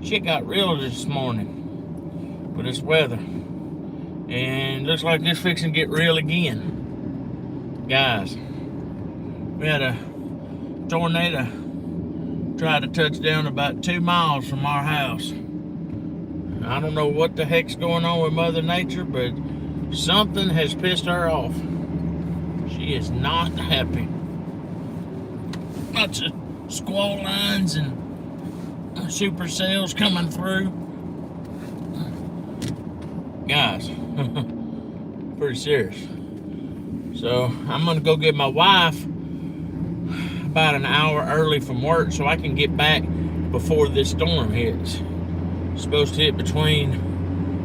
Shit got real this morning with this weather. And looks like it's fixing to get real again. Guys, we had a tornado try to touch down about 2 miles from our house. I don't know what the heck's going on with Mother Nature, but something has pissed her off. She is not happy. Lots of squall lines and supercells coming through. Guys, pretty serious. So I'm gonna go get my wife about an hour early from work so I can get back before this storm hits. It's supposed to hit between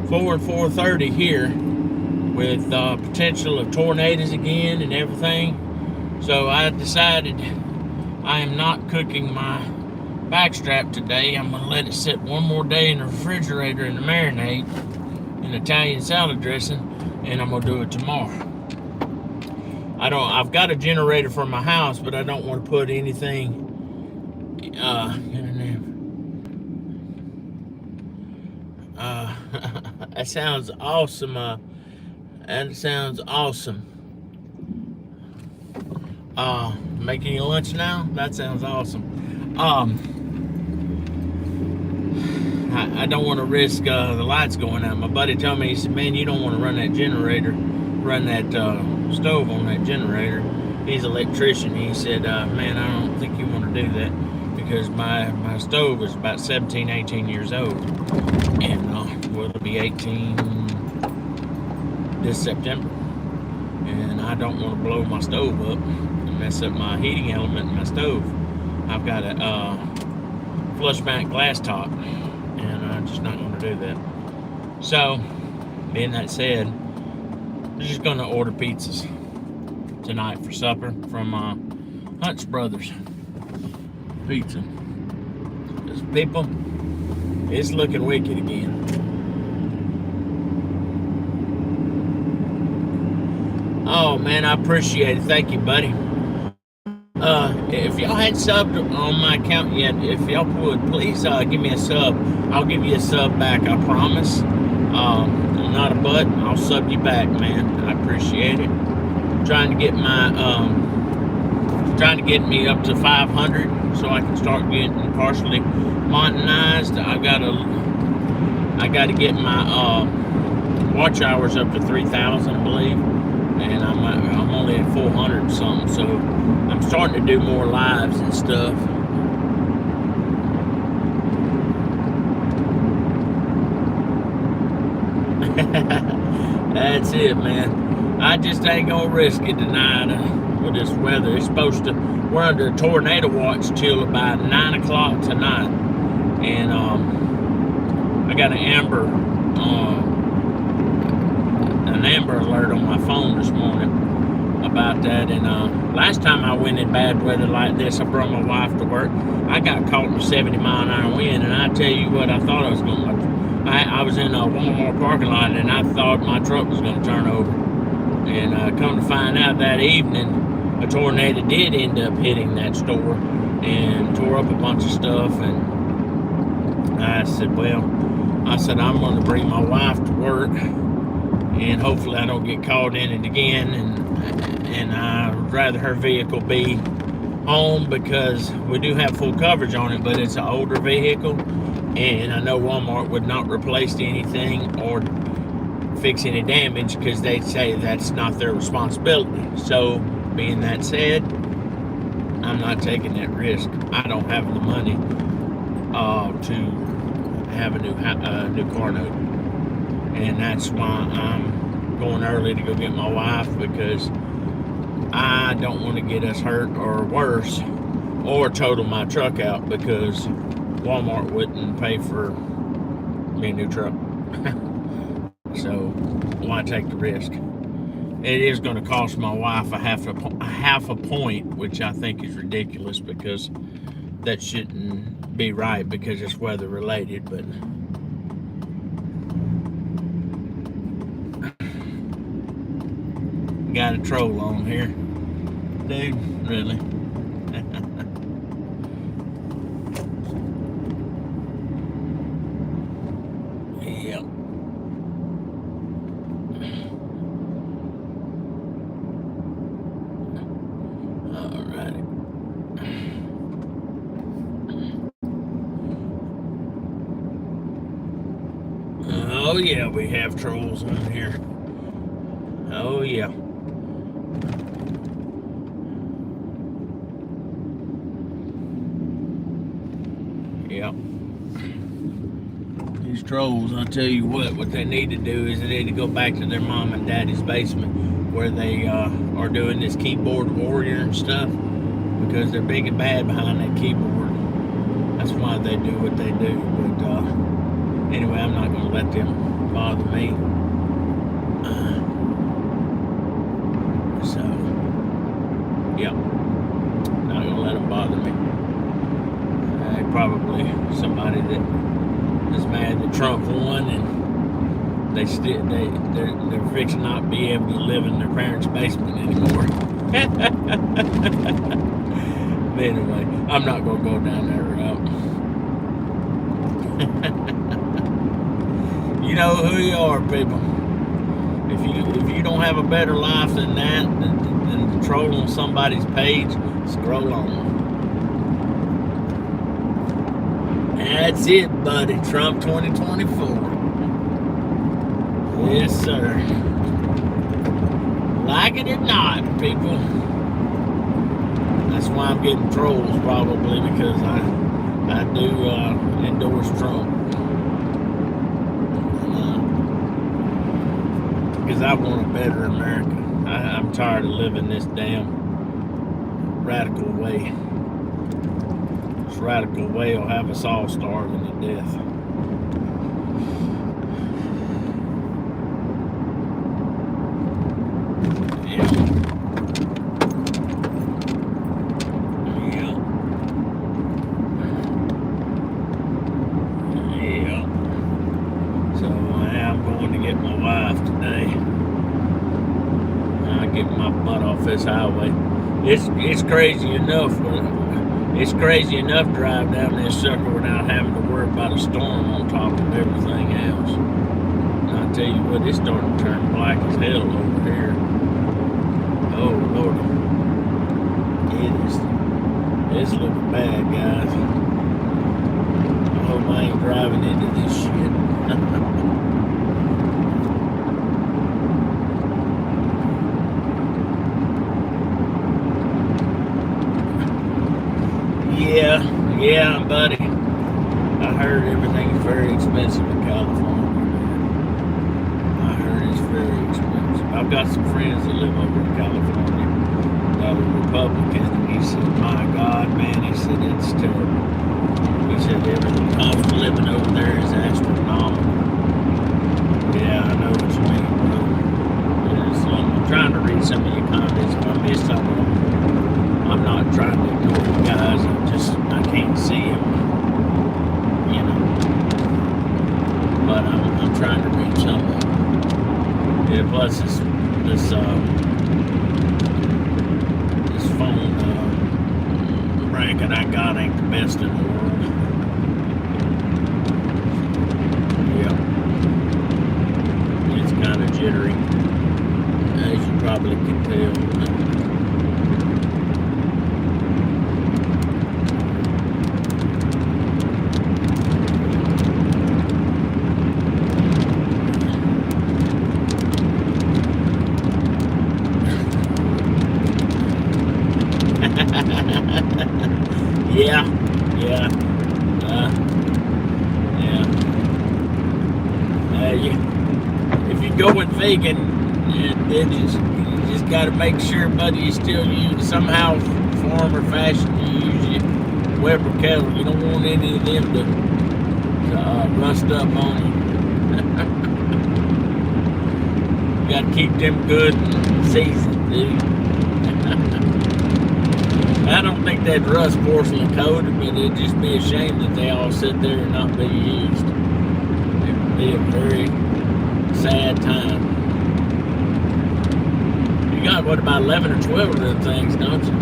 4 and 4:30 here with potential of tornadoes again and everything. So I decided I am not cooking my backstrap today. I'm gonna let it sit one more day in the refrigerator in the marinade in Italian salad dressing, and I'm gonna do it tomorrow. I've got a generator for my house, but I don't want to put anything that sounds awesome. That sounds awesome. Making you lunch now? That sounds awesome. I don't want to risk the lights going out. My buddy told me, he said, man, you don't want to run that generator, run that stove on that generator. He's an electrician. He said, man, I don't think you want to do that because my stove is about 17, 18 years old. And it'll be 18 this September. And I don't want to blow my stove up and mess up my heating element in my stove. I've got a flush back glass top, and I'm just not going to do that. So, being that said, I'm just going to order pizzas tonight for supper from Hunt's Brothers Pizza. Because people, it's looking wicked again. Oh man, I appreciate it. Thank you, buddy. If y'all hadn't subbed on my account yet, if y'all would, please give me a sub. I'll give you a sub back, I promise. I'm not a butt. I'll sub you back, man. I appreciate it. Trying to get me up to 500 so I can start getting partially monetized. I gotta get my watch hours up to 3,000, I believe. And I'm only at 400 something, so I'm starting to do more lives and stuff. That's it, man. I just ain't gonna risk it tonight with this weather. It's supposed to, we're under a tornado watch till about 9 o'clock tonight. And I got an amber alert on my phone this morning about that. And last time I went in bad weather like this, I brought my wife to work. I got caught in a 70-mile-an-hour wind, and I tell you what, I thought I was going to. I was in a Walmart parking lot, and I thought my truck was going to turn over. And come to find out that evening, a tornado did end up hitting that store and tore up a bunch of stuff. And I said, I'm going to bring my wife to work, and hopefully I don't get caught in it again. And I'd rather her vehicle be home because we do have full coverage on it, but it's an older vehicle, and I know Walmart would not replace anything or fix any damage because they'd say that's not their responsibility. So, being that said, I'm not taking that risk. I don't have the money to have a new car note, and that's why I'm going early to go get my wife, because I don't want to get us hurt or worse, or total my truck out because Walmart wouldn't pay for me a new truck. So why take the risk? It is going to cost my wife a half a point, which I think is ridiculous because that shouldn't be right because it's weather related. But got a troll on here, dude. Really? Oh yeah, we have trolls on here. Oh yeah. Yep. These trolls, I'll tell you what they need to do is they need to go back to their mom and daddy's basement where they are doing this keyboard warrior and stuff, because they're big and bad behind that keyboard. That's why they do what they do. But anyway, I'm not going to let them bother me. So, yep. Not going to let them bother me. Probably somebody that is mad that Trump won, and they're fixing not be able to live in their parents' basement anymore. But anyway, I'm not gonna go down that route. You know who you are, people. If you don't have a better life than that, than to troll on somebody's page, scroll on. That's it, buddy. Trump 2024. Yes, sir. Like it or not, people. That's why I'm getting trolls, probably, because I do endorse Trump. Because I want a better America. I'm tired of living this damn radical way. This radical way will have us all starving to death. Yeah. So I'm going to get my wife today. I'll get my butt off this highway. It's crazy enough. It's crazy enough to drive down this sucker without having to worry about a storm on top of everything else. And I tell you what, it's starting to turn black as hell over here. Oh Lord, it's looking bad, guys. I hope I ain't driving into this shit. Yeah, buddy. I heard everything's very expensive in California. I heard it's very expensive. I've got some friends that live over in California that are Republican, and he said, my God, man, he said, it's terrible. He said, every cost of living over there is astronomical. Yeah, I know what you mean, bro. I'm trying to read some of your comments. If I missed something, I'm not trying to ignore you guys. I can't see them, you know. But I'm trying to read some of them. Yeah, plus this phone bracket I got ain't the best in the world. Yeah. It's kind of jittery, as you probably can tell. If you're going vegan, then you just got to make sure, buddy, you still use somehow, form or fashion, you use your Weber kettle. You don't want any of them to rust up on you. You got to keep them good and seasoned, dude. I don't think they'd rust porcelain coated, but it'd just be a shame that they all sit there and not be used. It would be a very sad time. You got, what, about 11 or 12 of them things, don't you?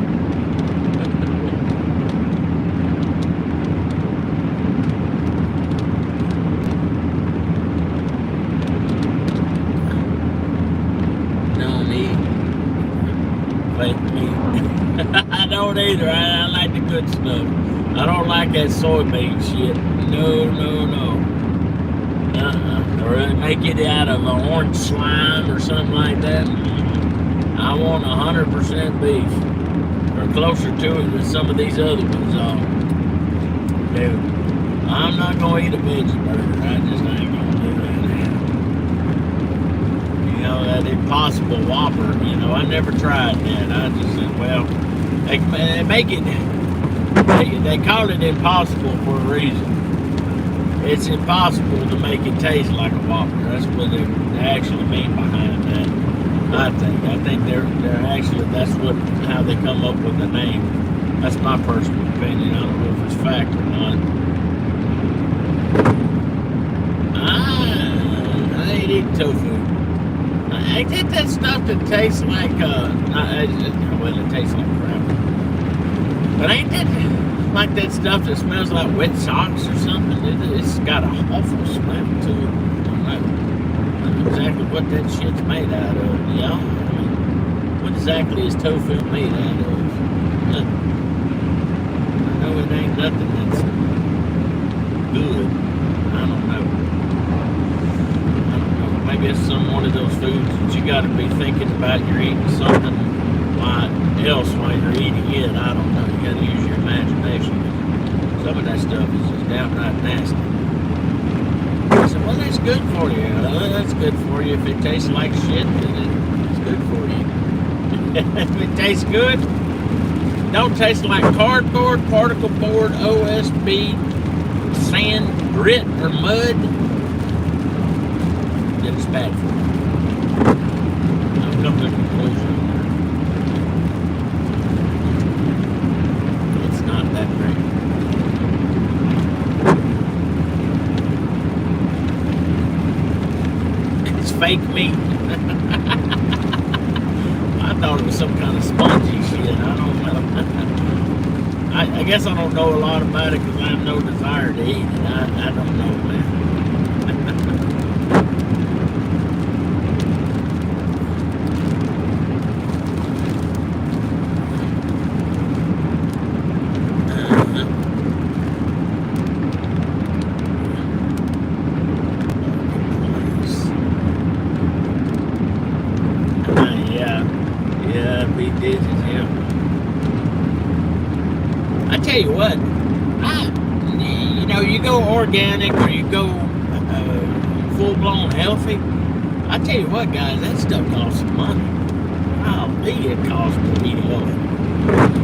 No meat. Fake meat. I don't either. I like the good stuff. I don't like that soybean shit. No. Or they make it out of an orange slime or something like that. I want 100% beef, or closer to it than some of these other ones are. Dude, I'm not gonna eat a veggie burger. I just ain't gonna do that. You know, that Impossible Whopper, you know, I never tried that. I just said, well, they make it, they call it impossible for a reason. It's impossible to make it taste like a Whopper. That's what they actually mean behind that. I think they're actually, that's how they come up with the name. That's my personal opinion. I don't know if it's fact or not. I ain't eating tofu. I get that stuff that tastes like well, it tastes like crap. But ain't that like that stuff that smells like wet socks or something? It's got an awful smell to it. I don't know exactly what that shit's made out of. Yeah, I mean, what exactly is tofu made out of? Nothing. I know it ain't nothing that's good. I don't know. Maybe it's one of those foods that you got to be thinking about. You're eating something else while you're eating it. I don't know. You got to use your imagination. Some of that stuff is just downright nasty. I said, well, that's good for you. That's good for you. If it tastes like shit, then it's good for you. If it tastes good, don't taste like cardboard, particle board, OSB, sand, grit, or mud, then it's bad for you. I've come to a conclusion. It's not that great. It's fake meat. I thought it was some kind of spongy shit. I don't know. I guess I don't know a lot about it because I have no desire to eat it. I don't know, man. I tell you what, you know, you go organic or you go full-blown healthy. I tell you what, guys, that stuff costs some money. It costs to eat healthy.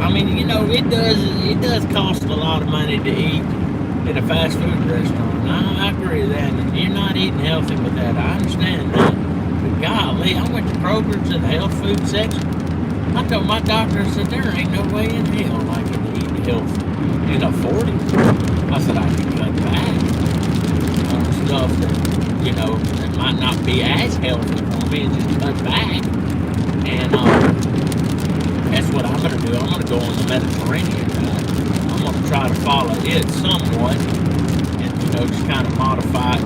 I mean, you know, it does cost a lot of money to eat in a fast food restaurant. I agree with that. And you're not eating healthy with that. I understand that. But golly, I went to Kroger to the health food section. I told my doctor, I said, there ain't no way in hell I can eat healthy in a 40s. I said, I can cut back on stuff that, you know, that might not be as healthy for me, and just cut back. And that's what I'm going to do. I'm going to go on the Mediterranean diet. I'm going to try to follow it somewhat and, you know, just kind of modify it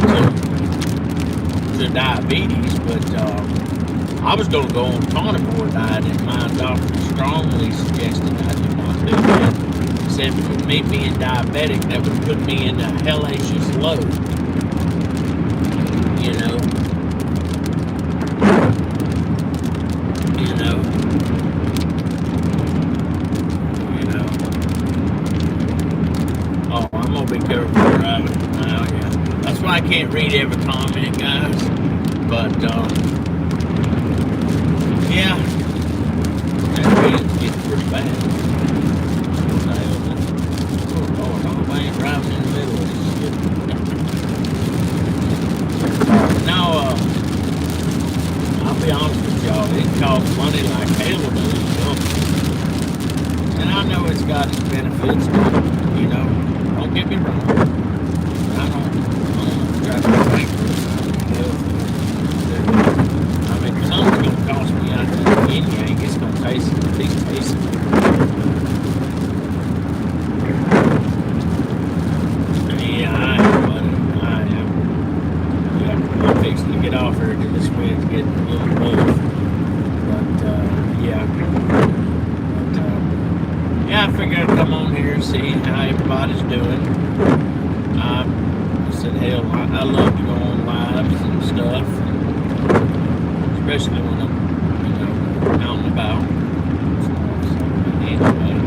to diabetes. But I was going to go on carnivore diet, and my doctor strongly suggested I do not do that. He said if it would make me diabetic, that would put me in a hellacious low. You know? Oh, I'm going to be careful driving. Oh, yeah. That's why I can't read every comment, guys. But, yeah, that is getting pretty bad. Oh Lord, I ain't driving in the middle of this shit. Now, I'll be honest with y'all, it costs money like hell to do something. And I know it's got its benefits, you know, don't get me wrong. I don't try to think I mean, something's going to cost me out there anyway. It's going to taste decent. Yeah, I am, buddy. I am. Yeah, I'm fixing to get off here because this wind's getting a little rough. But, yeah. Yeah, I figured I'd come on here and see how everybody's doing. said, hell, I love to go on lives and stuff, especially when I'm, out and about. So, anyway,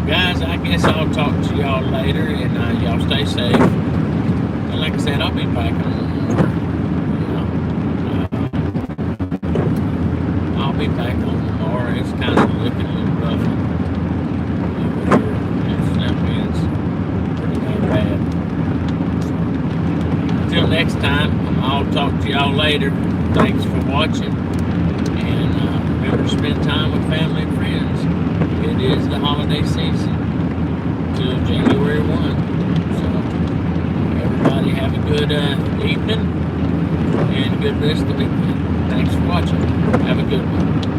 guys, I guess I'll talk to y'all later, and y'all stay safe. And like I said, I'll be back on more. I'll be back on tomorrow. It's kind of looking a little rough over here. It's pretty bad. Until next time, I'll talk to y'all later. Thanks for watching. And remember to spend time with family and friends. It is the holiday season till January 1. So everybody have a good evening and a good rest of the weekend. Thanks for watching. Have a good one.